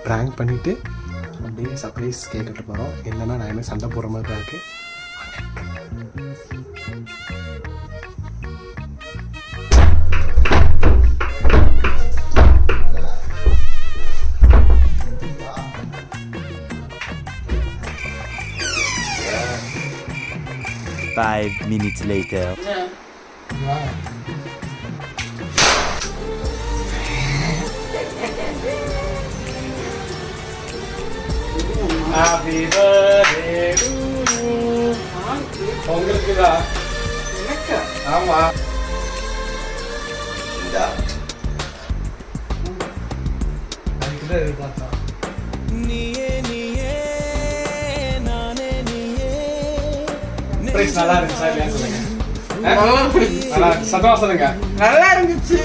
Prank பண்ணிவிட்டு அப்படியே surprise கேட்டுட்டு போகிறோம். என்னென்னா நான் என்ன சண்டை போடுற மாதிரி தான் இருக்குது. Five minutes later. Happy birthday to you. உங்களுக்கு தான். எனக்கு. ஆமா. இந்தா. அதுக்கு தான் பார்த்தா. நீயே நீயே நானே நீயே. பிரைஸ் நல்லா இருந்துச்சா இல்லையா சொல்லுங்க. நல்லா சத்தமா சொல்லுங்க. நல்லா இருந்துச்சு.